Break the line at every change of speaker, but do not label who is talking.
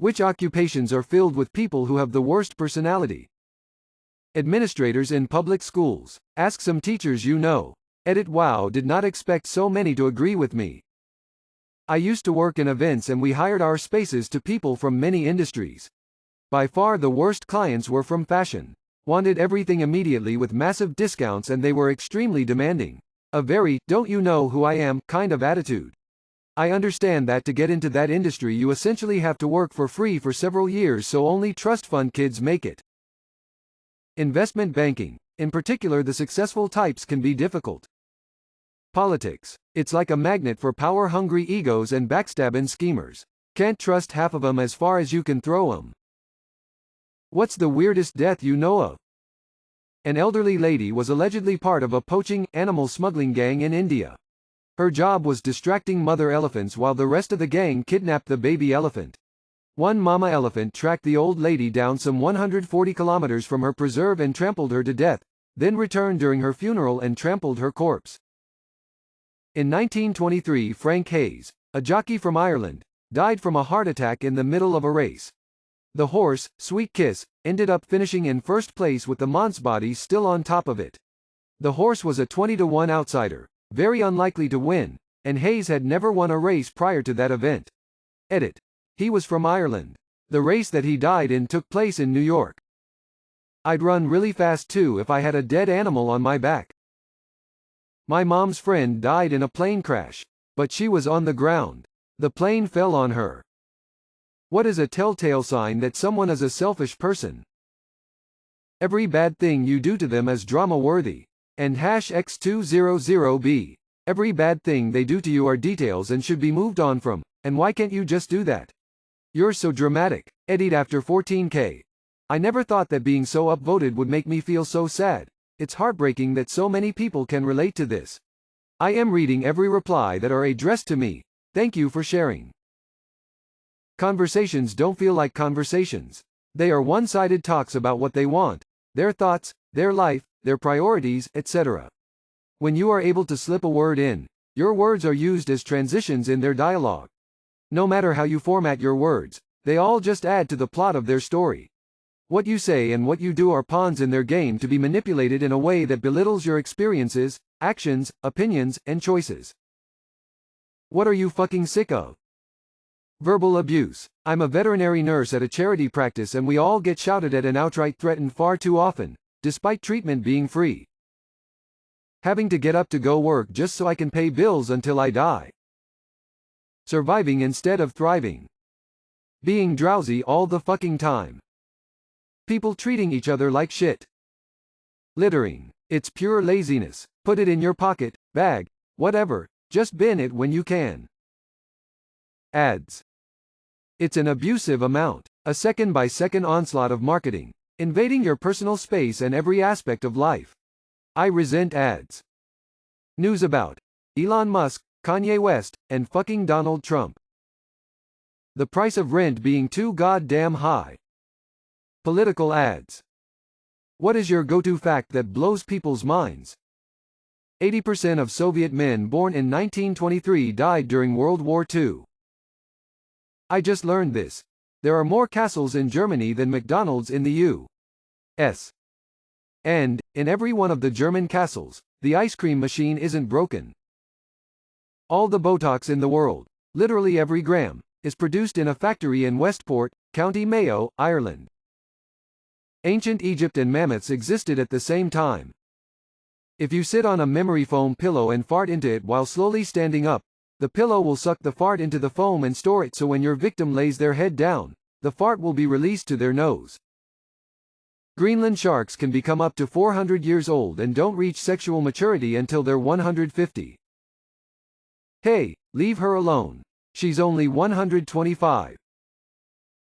Which occupations are filled with people who have the worst personality? Administrators in public schools. Ask some teachers you know. Edit wow, did not expect so many to agree with me. I used to work in events and we hired our spaces to people from many industries. By far the worst clients were from fashion. Wanted everything immediately with massive discounts and they were extremely demanding. A very, don't you know who I am, kind of attitude. I understand that to get into that industry you essentially have to work for free for several years, so only trust fund kids make it. Investment banking. In particular, the successful types can be difficult. Politics. It's like a magnet for power-hungry egos and backstabbing schemers. Can't trust half of them as far as you can throw them. What's the weirdest death you know of? An elderly lady was allegedly part of a poaching, animal smuggling gang in India. Her job was distracting mother elephants while the rest of the gang kidnapped the baby elephant. One mama elephant tracked the old lady down some 140 kilometers from her preserve and trampled her to death, then returned during her funeral and trampled her corpse. In 1923, Frank Hayes, a jockey from Ireland, died from a heart attack in the middle of a race. The horse, Sweet Kiss, ended up finishing in first place with the man's body still on top of it. The horse was a 20-1 outsider, very unlikely to win, and Hayes had never won a race prior to that event. Edit. He was from Ireland. The race that he died in took place in New York. I'd run really fast too if I had a dead animal on my back. My mom's friend died in a plane crash, but she was on the ground. The plane fell on her. What is a telltale sign that someone is a selfish person? Every bad thing you do to them is drama-worthy. And #X200B. Every bad thing they do to you are details and should be moved on from, and why can't you just do that? You're so dramatic. Edit after 14K. I never thought that being so upvoted would make me feel so sad. It's heartbreaking that so many people can relate to this. I am reading every reply that are addressed to me. Thank you for sharing. Conversations don't feel like conversations. They are one-sided talks about what they want, their thoughts, their life, their priorities, etc. When you are able to slip a word in, your words are used as transitions in their dialogue. No matter how you format your words, they all just add to the plot of their story. What you say and what you do are pawns in their game to be manipulated in a way that belittles your experiences, actions, opinions, and choices. What are you fucking sick of? Verbal abuse. I'm a veterinary nurse at a charity practice and we all get shouted at and outright threatened far too often, despite treatment being free. Having to get up to go work just so I can pay bills until I die. Surviving instead of thriving. Being drowsy all the fucking time. People treating each other like shit. Littering. It's pure laziness. Put it in your pocket, bag, whatever, just bin it when you can. Ads. It's an abusive amount. A second-by-second onslaught of marketing, invading your personal space and every aspect of life. I resent ads. News about Elon Musk, Kanye West, and fucking Donald Trump. The price of rent being too goddamn high. Political ads. What is your go-to fact that blows people's minds? 80% of Soviet men born in 1923 died during World War II. I just learned this. There are more castles in Germany than McDonald's in the U.S. And, in every one of the German castles, the ice cream machine isn't broken. All the Botox in the world, literally every gram, is produced in a factory in Westport, County Mayo, Ireland. Ancient Egypt and mammoths existed at the same time. If you sit on a memory foam pillow and fart into it while slowly standing up, the pillow will suck the fart into the foam and store it so when your victim lays their head down, the fart will be released to their nose. Greenland sharks can become up to 400 years old and don't reach sexual maturity until they're 150. Hey, leave her alone. She's only 125.